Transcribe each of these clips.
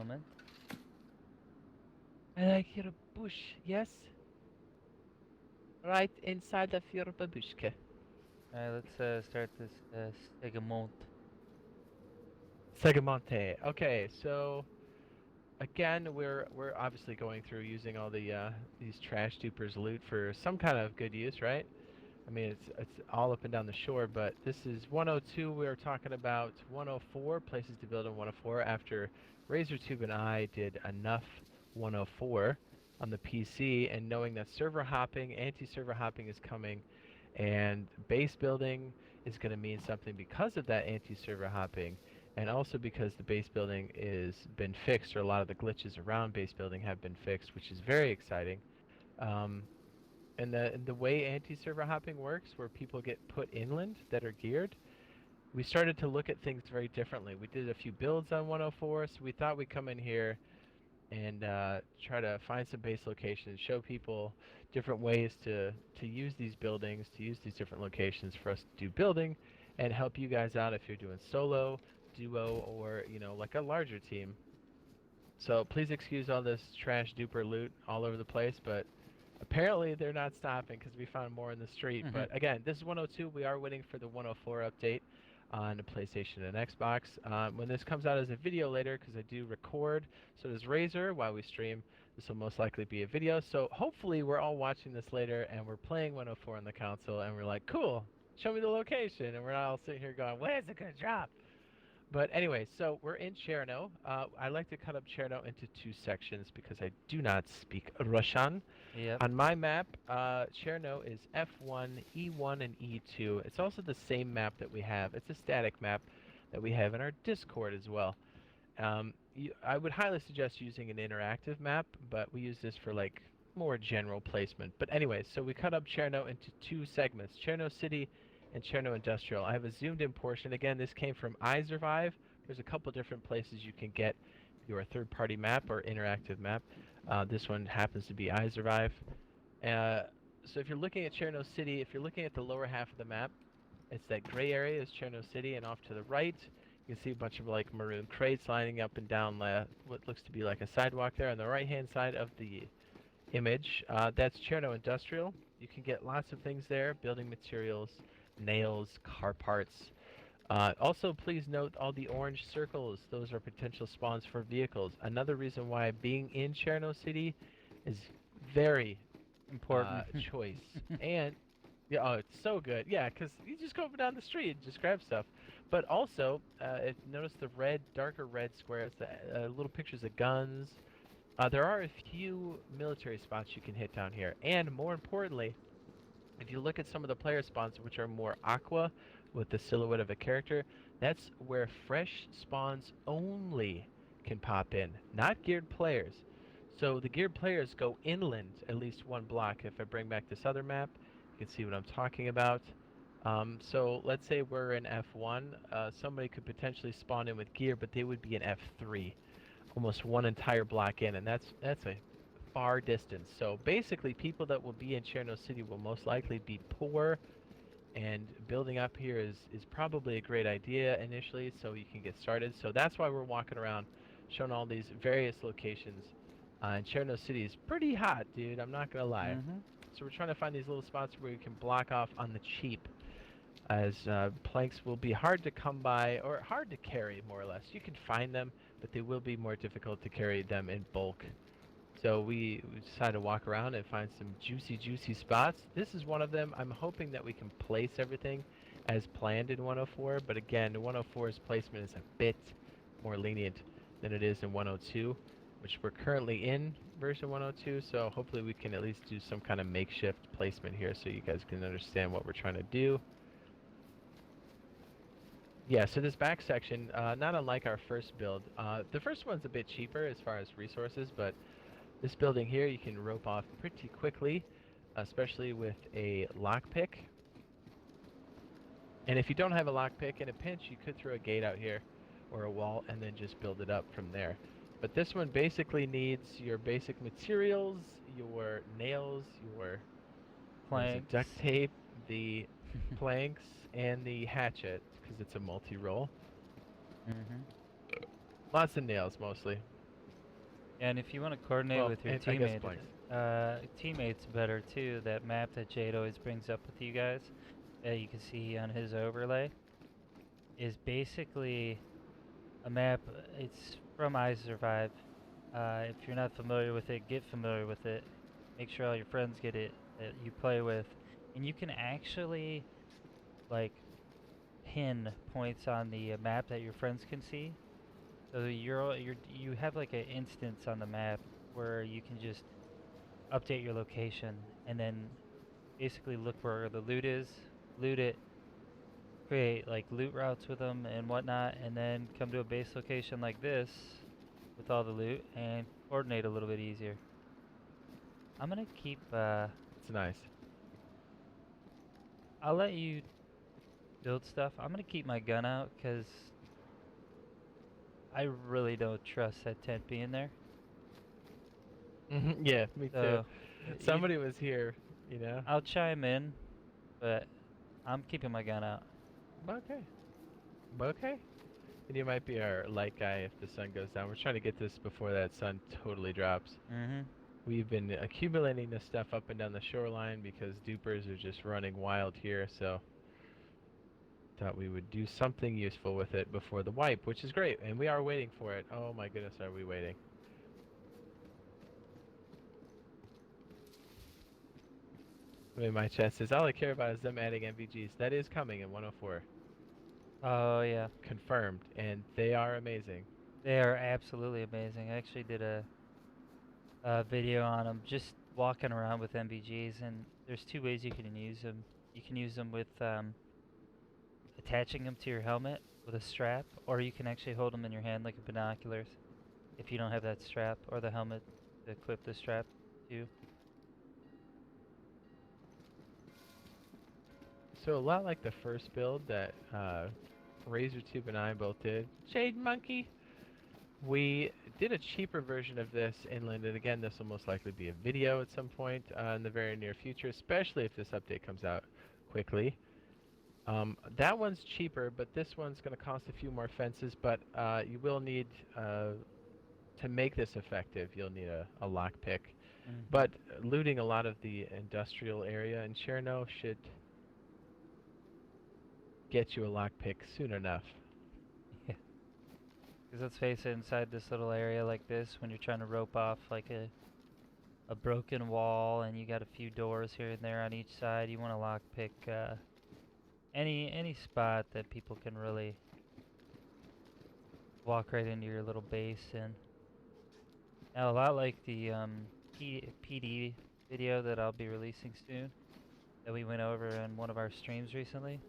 moment. And I hear a bush, yes? Right inside of your babushka. Let's start this segment. Segamonte. Okay, so again, we're obviously going through using all these trash dupers loot for some kind of good use, right? I mean, it's all up and down the shore, but this is 102. We were talking about 104 places to build in 104 after RazorTube and I did enough 104 on the PC, and knowing that server hopping, anti-server hopping is coming, and base building is going to mean something because of that anti-server hopping, and also because the base building is been fixed, or a lot of the glitches around base building have been fixed, which is very exciting. Um, and the way anti-server hopping works, where people get put inland that are geared, we started to look at things very differently. We did a few builds on 104, so we thought we'd come in here and try to find some base locations, show people different ways to use these buildings, to use these different locations for us to do building, and help you guys out if you're doing solo, duo, or like a larger team. So please excuse all this trash duper loot all over the place, but apparently they're not stopping because we found more in the street. Mhm. But again, this is 102. We are waiting for the 104 update on the PlayStation and Xbox. When this comes out as a video later, because I do record, so does Razer while we stream. This will most likely be a video. So hopefully we're all watching this later and we're playing 104 on the console and we're like, cool, show me the location. And we're not all sitting here going, where's it going to drop? But anyway, so we're in Cherno. I like to cut up Cherno into two sections because I do not speak Russian. Yep. On my map, Cherno is F1, E1, and E2. It's also the same map that we have. It's a static map that we have in our Discord as well. I would highly suggest using an interactive map, but we use this for like more general placement. But anyway, so we cut up Cherno into two segments, Cherno City and Cherno Industrial. I have a zoomed in portion. Again, this came from iSurvive. There's a couple different places you can get your third-party map or interactive map. This one happens to be iSurvive. Uh, so if you're looking at Cherno City, if you're looking at the lower half of the map, it's that gray area is Cherno City, and off to the right, you can see a bunch of like maroon crates lining up and down what looks to be like a sidewalk there on the right-hand side of the image. That's Cherno Industrial. You can get lots of things there, building materials, nails, car parts. Also, please note all the orange circles. Those are potential spawns for vehicles. Another reason why being in Cherno City is very Important. choice. And yeah, oh, it's so good. Yeah, because you just go up and down the street and just grab stuff. But also, if notice the red, darker red squares, the little pictures of guns. There are a few military spots you can hit down here. And more importantly, if you look at some of the player spawns, which are more aqua with the silhouette of a character, that's where fresh spawns only can pop in, not geared players. So the geared players go inland at least one block. If I bring back this other map, you can see what I'm talking about. So let's say we're in F1. Somebody could potentially spawn in with gear, but they would be in F3, almost one entire block in, and that's a far distance. So basically, people that will be in Cherno City will most likely be poor, and building up here is probably a great idea initially, so you can get started. So that's why we're walking around, showing all these various locations. And Cherno City is pretty hot, dude. I'm not gonna lie. Mhm. So we're trying to find these little spots where we can block off on the cheap, as planks will be hard to come by or hard to carry, more or less. You can find them, but they will be more difficult to carry them in bulk. So we decided to walk around and find some juicy, juicy spots. This is one of them. I'm hoping that we can place everything as planned in 104, but again, 104's placement is a bit more lenient than it is in 102, which we're currently in version 102, so hopefully we can at least do some kind of makeshift placement here so you guys can understand what we're trying to do. Yeah, so this back section, not unlike our first build, the first one's a bit cheaper as far as resources, but this building here you can rope off pretty quickly, especially with a lockpick. And if you don't have a lockpick, in a pinch you could throw a gate out here or a wall and then just build it up from there. But this one basically needs your basic materials, your nails, your what is it, Planks. duct tape, the planks, and the hatchet because it's a multi-roll. Mhm. Lots of nails mostly. Yeah, and if you want to coordinate Well, with your and I guess blanks. teammates better too, that map that Jade always brings up with you guys, that you can see on his overlay, is basically a map. It's from I Survive. If you're not familiar with it, get familiar with it. Make sure all your friends get it that you play with, and you can actually like pin points on the map that your friends can see. So you have like an instance on the map where you can just update your location and then basically look where the loot is, loot it, create like loot routes with them and whatnot, and then come to a base location like this with all the loot and coordinate a little bit easier. I'm gonna keep. It's nice. I'll let you build stuff. I'm gonna keep my gun out because I really don't trust that tent being there. Yeah, me too. So, you, Somebody was here, you know. I'll chime in, but I'm keeping my gun out. Okay. Okay. And you might be our light guy if the sun goes down. We're trying to get this before that sun totally drops. Mm-hmm. We've been accumulating this stuff up and down the shoreline because dupers are just running wild here, so thought we would do something useful with it before the wipe, which is great, and we are waiting for it. Oh my goodness, are we waiting? I mean, my chat says all I care about is them adding MVGs. That is coming in 104. Oh yeah, Confirmed, and they are amazing. they are absolutely amazing. I actually did a video on them, just walking around with MBGs, and there's two ways you can use them. You can use them with attaching them to your helmet with a strap, or you can actually hold them in your hand like a binoculars if you don't have that strap or the helmet to clip the strap to. So a lot like the first build that RazorTube and I both did. Shade Monkey! We did a cheaper version of this inland, and again, this will most likely be a video at some point in the very near future, especially if this update comes out quickly. That one's cheaper, but this one's going to cost a few more fences, but you will need, to make this effective, you'll need a lockpick. Mm. But looting a lot of the industrial area in Cherno should get you a lockpick soon enough. Yeah. Because let's face it, inside this little area like this, when you're trying to rope off like a broken wall and you got a few doors here and there on each side, you want to lockpick any spot that people can really walk right into your little base in. Now, a lot like the PD video that I'll be releasing soon, that we went over in one of our streams recently.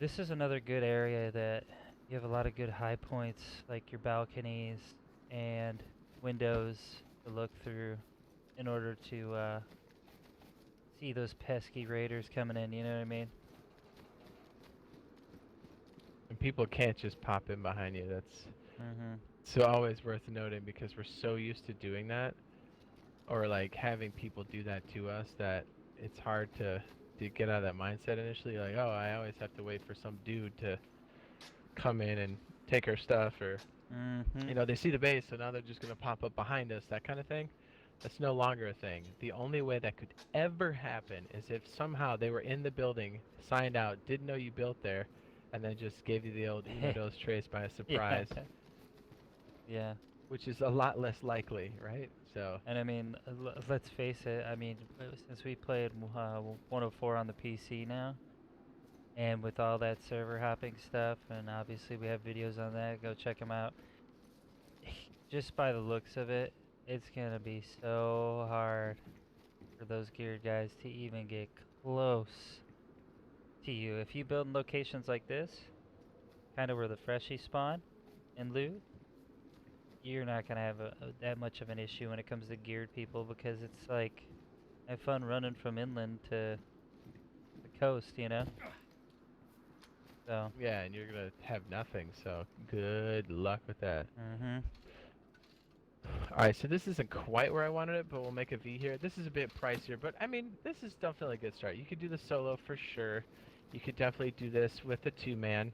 This is another good area that you have a lot of good high points, like your balconies and windows to look through in order to see those pesky raiders coming in, you know what I mean? And people can't just pop in behind you. That's Mm-hmm. so always worth noting because we're so used to doing that, or like having people do that to us that it's hard to get out of that mindset initially. Like, oh, I always have to wait for some dude to come in and take our stuff, or Mm-hmm. you know, they see the base, so now they're just gonna pop up behind us. That kind of thing. That's no longer a thing. The only way that could ever happen is if somehow they were in the building, signed out, didn't know you built there, and then just gave you the old Unodos trace by surprise. Yeah. Yeah. Which is a lot less likely, right? So. And I mean, let's face it, I mean, since we played 104 on the PC now, and with all that server hopping stuff, and obviously we have videos on that, go check them out. Just by the looks of it, it's gonna be so hard for those geared guys to even get close to you. If you build in locations like this, kind of where the freshies spawn and loot, you're not gonna have that much of an issue when it comes to geared people, because it's like, have fun running from inland to the coast, you know? So. Yeah, and you're gonna have nothing, so good luck with that. Mm-hmm. Alright, so this isn't quite where I wanted it, but we'll make a V here. This is a bit pricier, but I mean, this is definitely a good start. You could do the solo for sure. You could definitely do this with a two-man.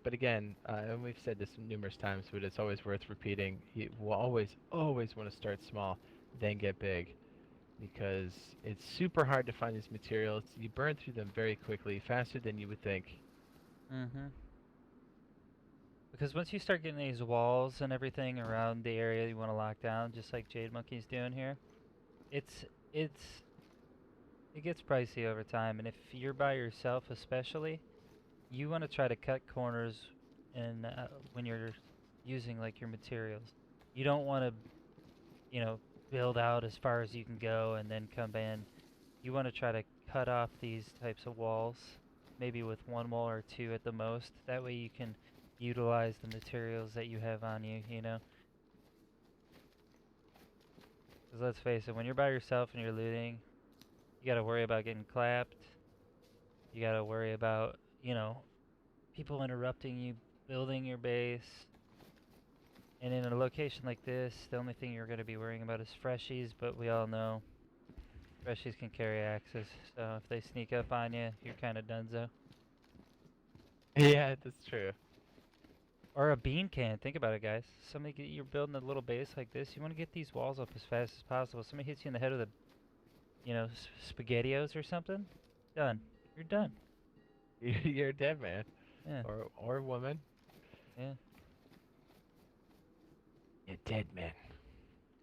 But again, and we've said this numerous times, but it's always worth repeating. You will always want to start small, then get big, because it's super hard to find these materials. You burn through them very quickly, faster than you would think. Mm-hmm. Because once you start getting these walls and everything around the area you want to lock down, just like Jade Monkey's doing here, it's it's it gets pricey over time. And if you're by yourself, especially, you want to try to cut corners in when you're using like your materials. You don't want to, you know, build out as far as you can go and then come in. You want to try to cut off these types of walls, maybe with one wall or two at the most. That way you can utilize the materials that you have on you, you know? Because let's face it, when you're by yourself and you're looting, you got to worry about getting clapped. You got to worry about, you know, people interrupting you building your base. And in a location like this, the only thing you're going to be worrying about is freshies, but we all know freshies can carry axes, so if they sneak up on you, you're kind of donezo. Yeah, that's true. Or a bean can. Think about it, guys. You're building a little base like this. You want to get these walls up as fast as possible. Somebody hits you in the head with a, you know, spaghettios or something. Done. You're done. You're a dead man. Yeah. Or woman. Yeah. You're dead man.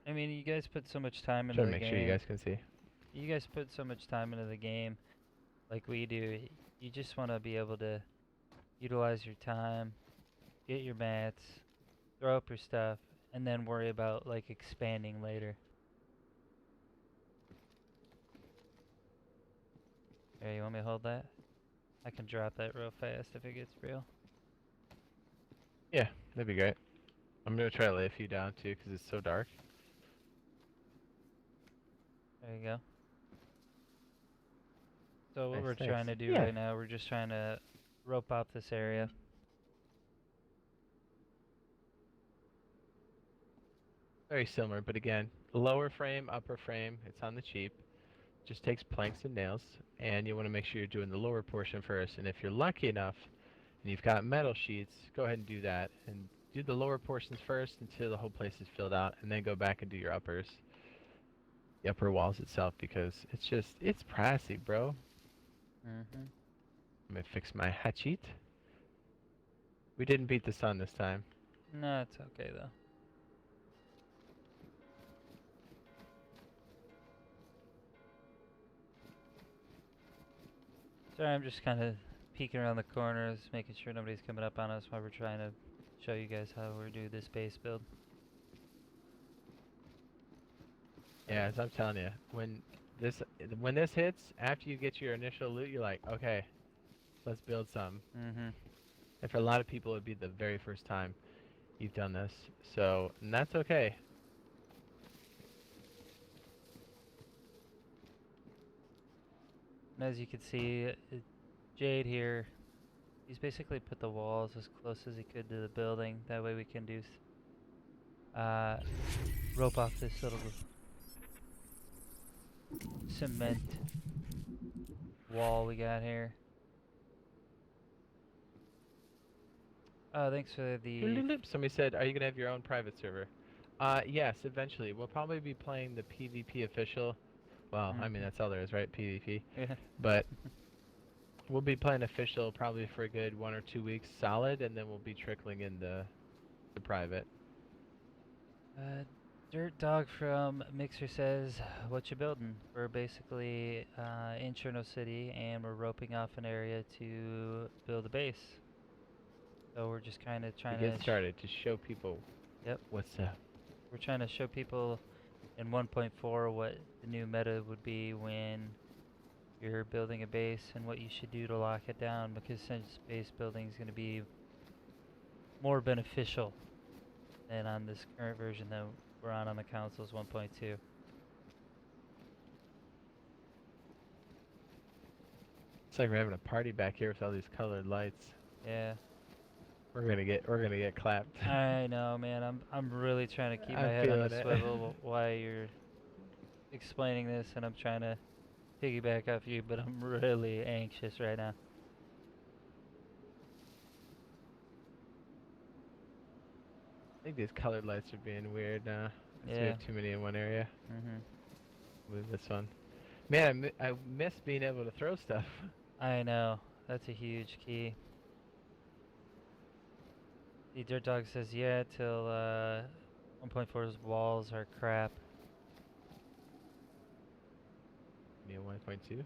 I mean, you guys put so much time into Trying the to make game. sure you guys can see. You guys put so much time into the game, like we do. You just want to be able to utilize your time, get your mats, throw up your stuff, and then worry about like expanding later. Here, you want me to hold that? I can drop that real fast if it gets real. Yeah, that'd be great. I'm gonna try to lay a few down too, because it's so dark. There you go. So what Nice, we're nice. trying to do Yeah. right now, we're just trying to rope out this area. Very similar, but again, lower frame, upper frame. It's on the cheap. Just takes planks and nails, and you want to make sure you're doing the lower portion first. And if you're lucky enough, and you've got metal sheets, go ahead and do that, and do the lower portions first until the whole place is filled out, and then go back and do your uppers, the upper walls itself, because it's pricey, bro. Mm-hmm. I'm gonna fix my hatchet. We didn't beat the sun this time. No, it's okay though. Sorry, I'm just kind of peeking around the corners, making sure nobody's coming up on us while we're trying to show you guys how we do this base build. Yeah, as I'm telling you, when this hits, after you get your initial loot, you're like, okay, let's build some. Mm-hmm. And for a lot of people, it'd be the very first time you've done this. So, and that's okay. And as you can see, Jade here, he's basically put the walls as close as he could to the building. That way we can do rope off this little cement wall we got here. Oh, thanks for the... Somebody said, are you going to have your own private server? Yes, eventually. We'll probably be playing the PvP official. Well, I mean, that's all there is, right? PvP. Yeah. But we'll be playing official probably for a good 1 or 2 weeks solid, and then we'll be trickling in the private. Dirt Dog from Mixer says, what you building? We're basically in Cherno City, and we're roping off an area to build a base. So we're just kind of trying to get started to show people what's up. We're trying to show people in 1.4 what the new meta would be when you're building a base and what you should do to lock it down, because since base building is going to be more beneficial than on this current version that we're on the consoles 1.2. It's like we're having a party back here with all these colored lights. Yeah. We're gonna get clapped. I know, man. I'm really trying to keep my head on the swivel while you're explaining this, and I'm trying to piggyback off you, but I'm really anxious right now. think these colored lights are being weird now. So we Yeah. have too many in one area. Mhm. Move this one. Man, I miss being able to throw stuff. I know. That's a huge key. The Dirt Dog says, yeah, till 1.4's walls are crap. Neil 1.2.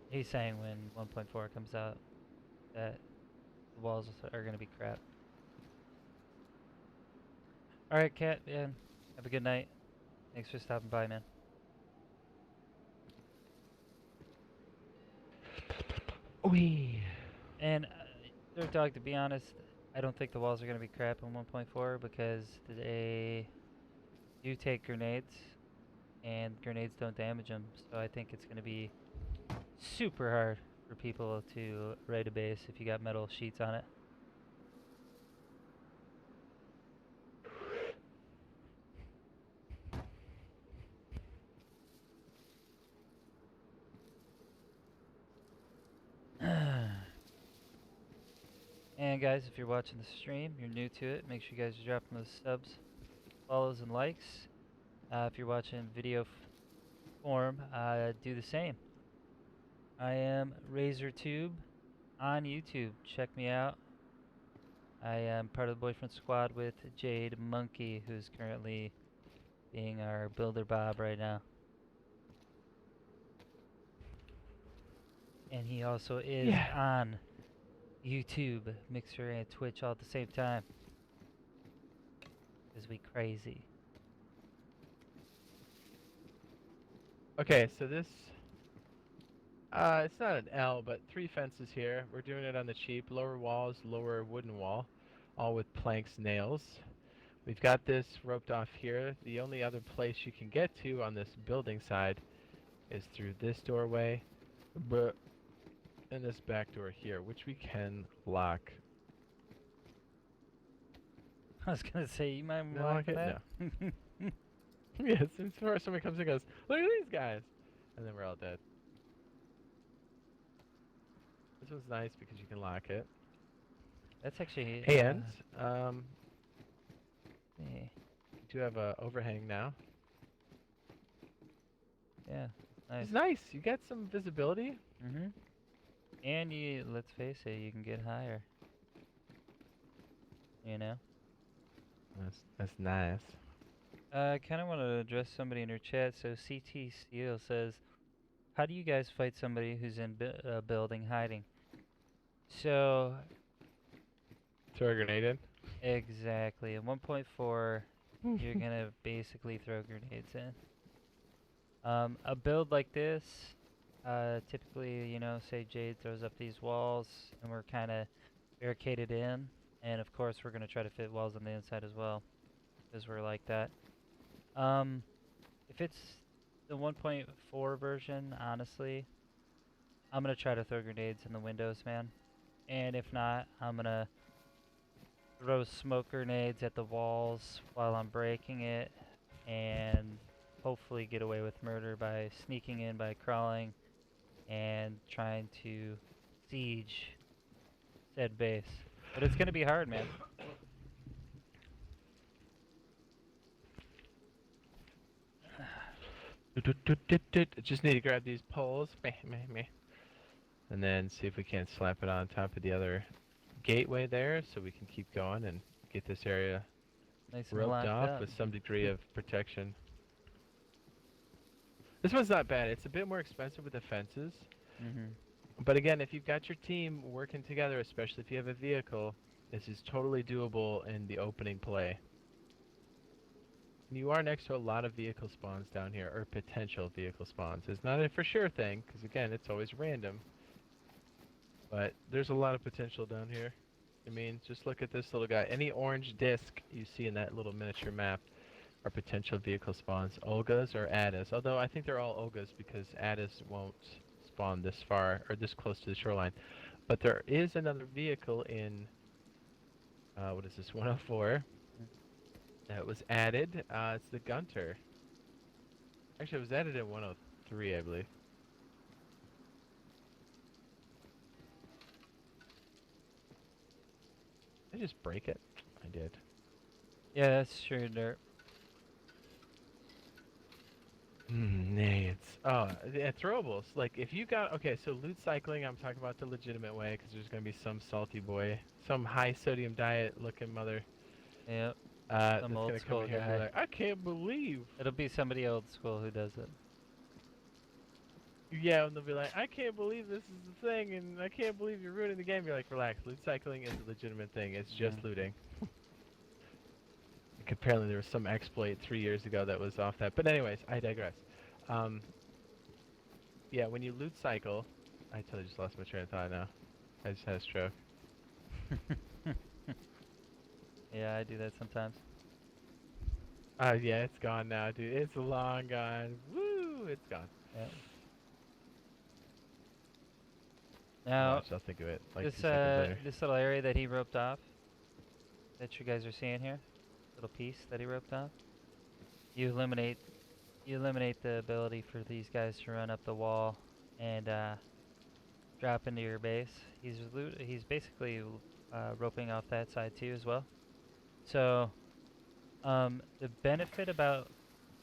He's saying when 1.4 comes out that the walls are going to be crap. Alright, Cat, man. Have a good night. Thanks for stopping by, man. Wee. And, Dirt Dog, to be honest, I don't think the walls are going to be crap in 1.4 because they do take grenades, and grenades don't damage them. So I think it's going to be super hard for people to raid a base if you got metal sheets on it. And guys, if you're watching the stream, you're new to it, make sure you guys are dropping those subs, follows, and likes. If you're watching video form, do the same. I am RazorTube on YouTube. Check me out. I am part of the Boyfriend Squad with Jade Monkey, who's currently being our Builder Bob right now. And he also is on YouTube, Mixer, and Twitch all at the same time. Because we crazy. Okay, so this, it's not an L, but 3 fences here. We're doing it on the cheap. Lower walls, lower wooden wall, all with planks, nails. We've got this roped off here. The only other place you can get to on this building side is through this doorway, and this back door here, which we can lock. I was gonna say, you mind No, locking okay, that? no. Yes, and before somebody comes and goes, look at these guys, and then we're all dead. This one's nice because you can lock it. That's actually. And Yeah. we do have a overhang now. Yeah. Nice. It's nice. You get some visibility. Mhm. And you, let's face it, you can get higher. You know. That's nice. I kind of want to address somebody in your chat. So CT Steel says, "How do you guys fight somebody who's in a building hiding?" So Throw a grenade in. exactly, in 1.4, you're gonna basically throw grenades in. A build like this, typically, you know, say Jade throws up these walls, and we're kind of barricaded in, and of course we're gonna try to fit walls on the inside as well, because we're like that. If it's the 1.4 version, honestly, I'm gonna try to throw grenades in the windows, man. And if not, I'm gonna throw smoke grenades at the walls while I'm breaking it, and hopefully get away with murder by sneaking in, by crawling, and trying to siege said base. But it's gonna be hard, man. Just need to grab these poles. And then see if we can't slap it on top of the other gateway there so we can keep going and get this area Nice and roped locked off up. with some degree of protection. This one's not bad. It's a bit more expensive with the fences. But again, if you've got your team working together, especially if you have a vehicle, this is totally doable in the opening play. You are next to a lot of vehicle spawns down here, or potential vehicle spawns. It's not a for sure thing, because again, it's always random. But there's a lot of potential down here. I mean, just look at this little guy. Any orange disc you see in that little miniature map are potential vehicle spawns. Olgas or Addis. Although I think they're all Olgas because Addis won't spawn this far, or this close to the shoreline. But there is another vehicle in, what is this, 104, that was added. It's the Gunter. Actually, it was added in 103, I believe. just break it? I did. Yeah, that's true dirt. Nades. Oh, yeah, throwables. Like, if you got... Okay, so loot cycling, I'm talking about the legitimate way, because there's going to be some salty boy, some high sodium diet looking mother, Yep. that's Some old going to come school in here and be guy. like, I can't believe... It'll be somebody old school who does it. Yeah, and they'll be like, I can't believe this is the thing, and I can't believe you're ruining the game. You're like, relax, loot cycling is a legitimate thing. It's just looting. Apparently there was some exploit 3 years ago that was off that. But anyways, I digress. Yeah, when you loot cycle... I totally just lost my train of thought now. I just had a stroke. Yeah, I do that sometimes. Yeah, it's gone now, dude. It's long gone. Woo! It's gone. Yeah. Now, Watch, I'll think of it like this 2 seconds later. this little area that he roped off, that you guys are seeing here, little piece that he roped off, you eliminate the ability for these guys to run up the wall and drop into your base. He's basically roping off that side too as well. So the benefit about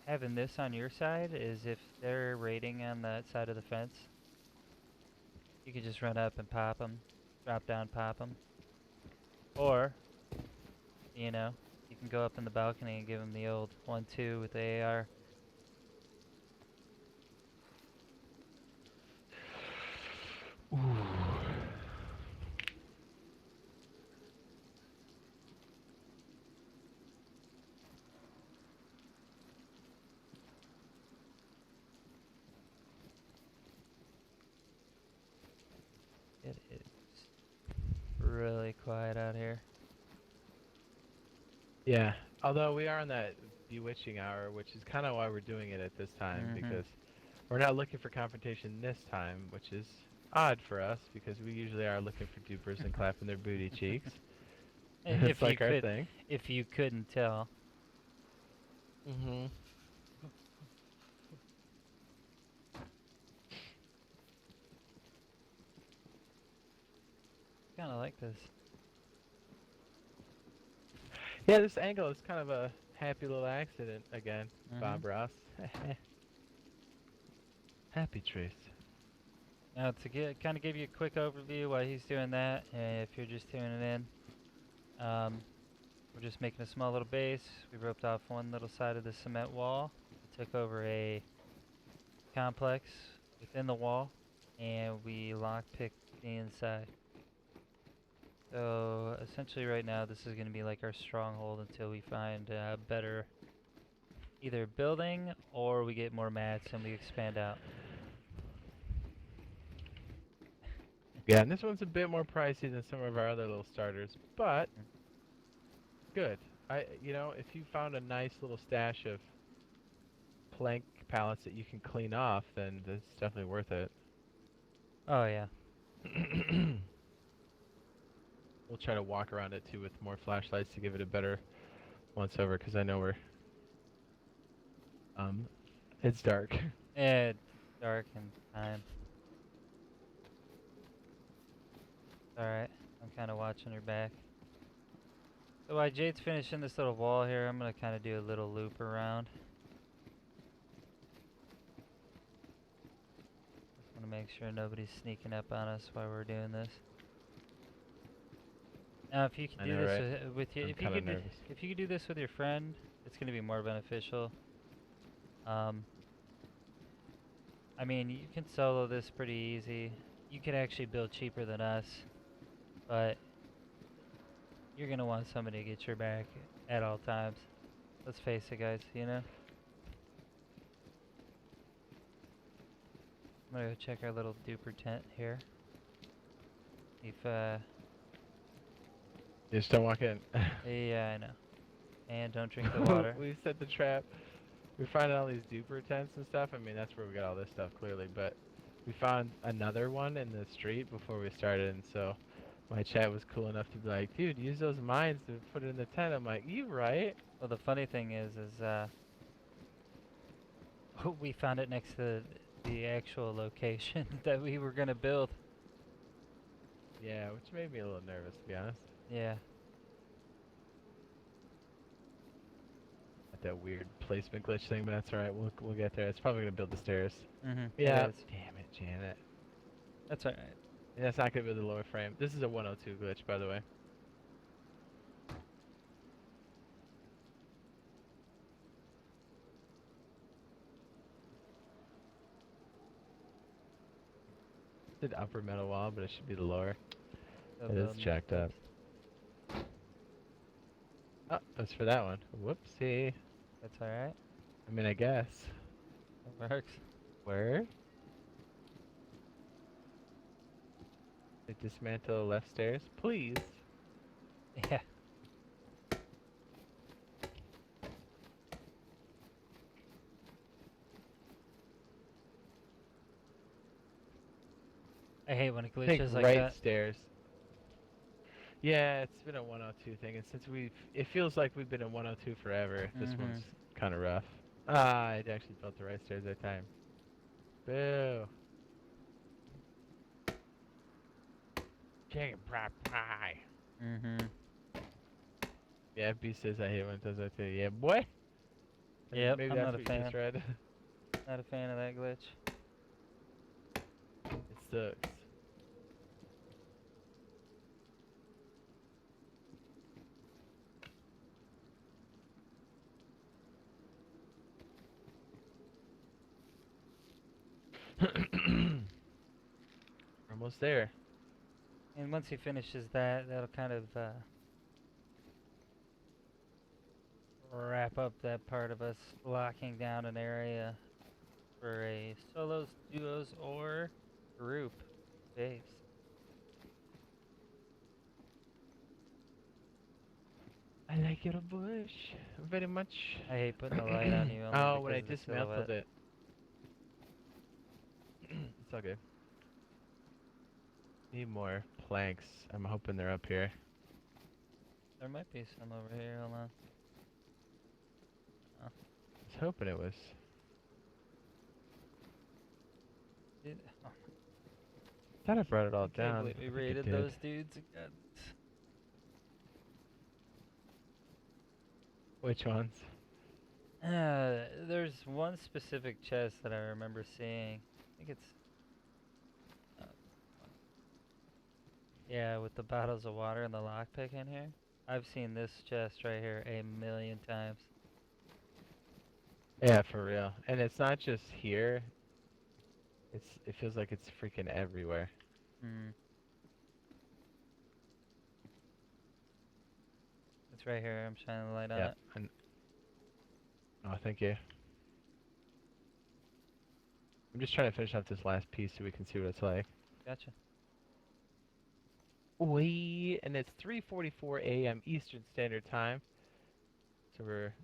having this on your side is if they're raiding on that side of the fence, you can just run up and pop them, drop down, pop them. Or, you know, you can go up in the balcony and give them the old 1-2 with the AR. Ooh. It is really quiet out here. Yeah, although we are on that bewitching hour, which is kind of why we're doing it at this time, because we're not looking for confrontation this time, which is odd for us, because we usually are looking for dupers and clapping their booty cheeks. It's like our thing. If you couldn't tell. Mm-hmm. Kind of like this. Yeah, this angle is kind of a happy little accident again, Bob Ross. Happy truth. Now to kind of give you a quick overview while he's doing that, if you're just tuning in, we're just making a small little base. We roped off one little side of the cement wall, took over a complex within the wall, and we lockpicked the inside. So essentially right now this is going to be like our stronghold until we find a better either building or we get more mats and we expand out. Yeah, and this one's a bit more pricey than some of our other little starters, but good. You know, if you found a nice little stash of plank pallets that you can clean off, then that's definitely worth it. Oh yeah. We'll try to walk around it too with more flashlights to give it a better once over, because I know we're it's dark. Yeah, it's dark and time. Alright, I'm kind of watching her back. So while Jade's finishing this little wall here, I'm going to kind of do a little loop around. Just want to make sure nobody's sneaking up on us while we're doing this. Now, if you could do this with you, if you could do this with your friend, it's going to be more beneficial. I mean, you can solo this pretty easy. You can actually build cheaper than us, but you're going to want somebody to get your back at all times. Let's face it, guys, you know? I'm going to go check our little duper tent here. If, Just don't walk in. yeah, I know. And don't drink the water. We set the trap. We're finding all these duper tents and stuff. I mean, that's where we got all this stuff, clearly. But we found another one in the street before we started, and so my chat was cool enough to be like, dude, use those mines to put it in the tent. I'm like, you right? Well, the funny thing is we found it next to the actual location that we were going to build. Yeah, which made me a little nervous, to be honest. Yeah. that weird placement glitch thing, but that's alright. We'll get there. It's probably gonna build the stairs. It Yeah. is. Damn it, Janet. That's alright. Yeah, that's not gonna build the lower frame. This is a 102 glitch, by the way. Did upper metal wall, but it should be the lower. It is jacked up. Oh, that's for that one. Whoopsie. That's alright. I mean, I guess. It works. Where? They dismantle left stairs, please. Yeah. I hate when it I think glitches like right that. stairs. Yeah, it's been a 102 thing, and since it feels like we've been in 102 forever. This one's kind of rough. Ah, I actually built the right stairs that time. Boo. Chicken pie. Yeah, B says I hate when it does that too. Yeah, boy. Yep, Maybe I'm that's not a what you fan. just read. Not a fan of that glitch. It sucks. Almost there. And once he finishes that, that'll kind of wrap up that part of us locking down an area for a solos, duos, or group base. I like your bush very much. I hate putting the light on you. Oh, when I because of the dismantled silhouette. it. It's all good. Need more planks. I'm hoping they're up here. There might be some over here. Hold on. I was hoping it was. Oh, Thought I brought it all I can't down. believe we I think it raided did. those dudes again. Which ones? There's one specific chest that I remember seeing. I think it's yeah, with the bottles of water and the lockpick in here. I've seen this chest right here a million times. Yeah, for real. And it's not just here. It feels like it's freaking everywhere. It's right here. I'm shining the light on Yeah. it. Oh, thank you. I'm just trying to finish off this last piece so we can see what it's like. Gotcha. And it's 3:44 a.m. Eastern Standard Time. So we're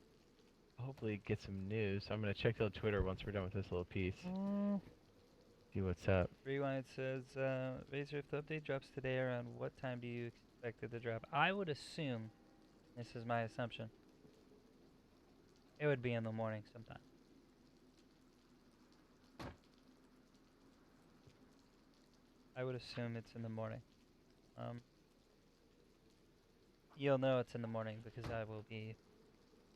hopefully get some news. I'm gonna check the Twitter once we're done with this little piece. See what's up. Rewind says Razor Rift update drops today. Around what time do you expect it to drop? I would assume, this is my assumption, it would be in the morning sometime. I would assume it's in the morning. You'll know it's in the morning because I will be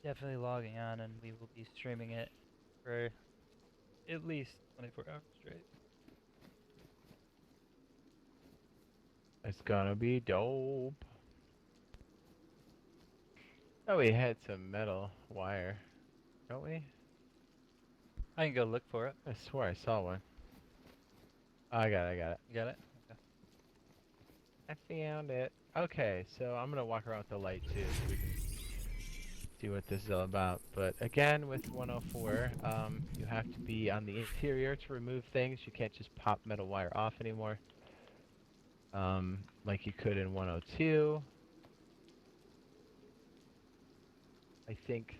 definitely logging on and we will be streaming it for at least 24 hours straight. It's gonna be dope. Oh, we had some metal wire, don't we? I can go look for it. I swear I saw one. Oh, I got it. You got it? Okay. I found it. Okay, so I'm gonna walk around with the light too, so we can see what this is all about. But again, with 104, you have to be on the interior to remove things. You can't just pop metal wire off anymore, like you could in 102. I think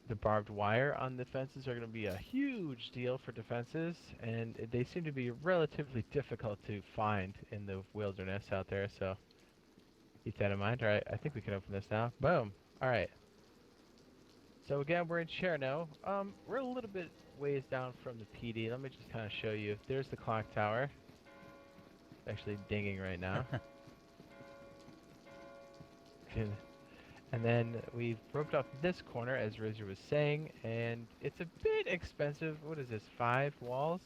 the barbed wire on the fences are going to be a huge deal for defenses, and they seem to be relatively difficult to find in the wilderness out there, so keep that in mind. Alright, I think we can open this now. Boom. Alright. So again, we're in Cherno. We're a little bit ways down from the PD. Let me just kind of show you. There's the clock tower. It's actually dinging right now. And then we've roped off this corner, as Razor was saying, and it's a bit expensive. What is this, 5 walls?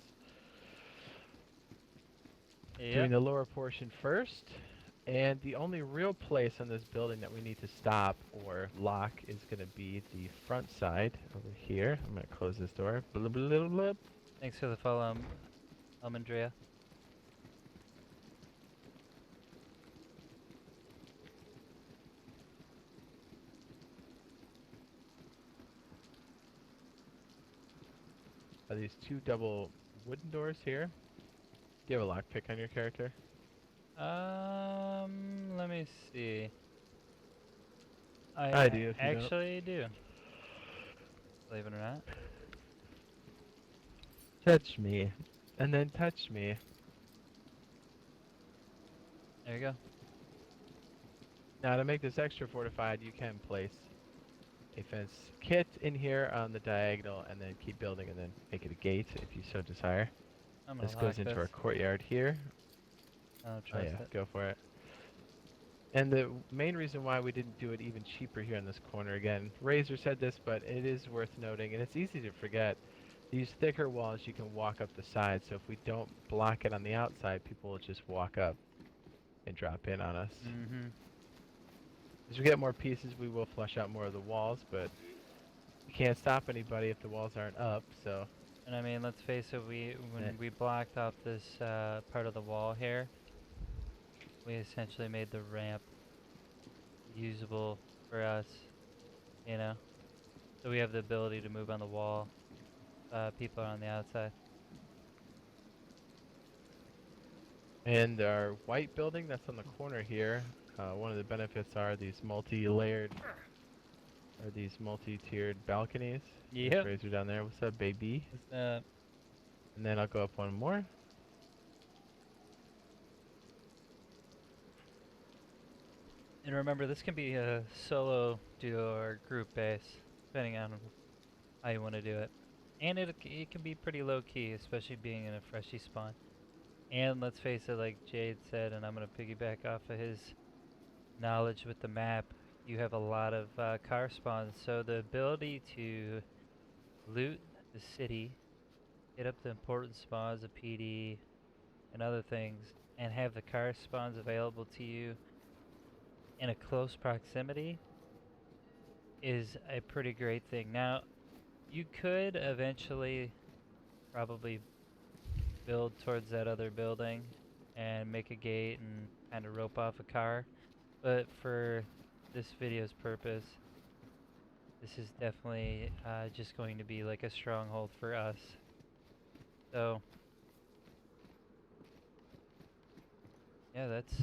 Doing Yep. the lower portion first. And the only real place on this building that we need to stop or lock is going to be the front side over here. I'm going to close this door. Blub, blub, blub. Thanks for the follow, Andrea. Are these 2 double wooden doors here? Do you have a lockpick on your character? Let me see. I do, if you don't. actually do. Believe it or not. Touch me. And then touch me. There you go. Now to make this extra fortified, you can place a fence kit in here on the diagonal and then keep building and then make it a gate if you so desire. I'm gonna This lock goes into this. our courtyard here. I don't Oh trust yeah, it. go for it. And the main reason why we didn't do it even cheaper here in this corner, again, Razor said this, but it is worth noting, and it's easy to forget, these thicker walls you can walk up the side, so if we don't block it on the outside, people will just walk up and drop in on us. Mm-hmm. As we get more pieces, we will flush out more of the walls, but you can't stop anybody if the walls aren't up, so... And I mean, let's face it, when we blocked off this part of the wall here, we essentially made the ramp usable for us, you know? So we have the ability to move on the wall. People are on the outside. And our white building that's on the corner here, one of the benefits are these multi-layered, or these multi-tiered balconies. Yep. Razor down there. What's up, baby? Uh, And then I'll go up one more. and remember, this can be a solo, duo, or group base, depending on how you want to do it. And it can be pretty low key, especially being in a freshie spawn. And let's face it, like Jade said, and I'm gonna piggyback off of his knowledge with the map, you have a lot of car spawns, so the ability to loot the city, hit up the important spawns of PD and other things, and have the car spawns available to you in a close proximity is a pretty great thing. Now, you could eventually probably build towards that other building and make a gate and kind of rope off a car, but for this video's purpose, this is definitely just going to be like a stronghold for us. So yeah, that's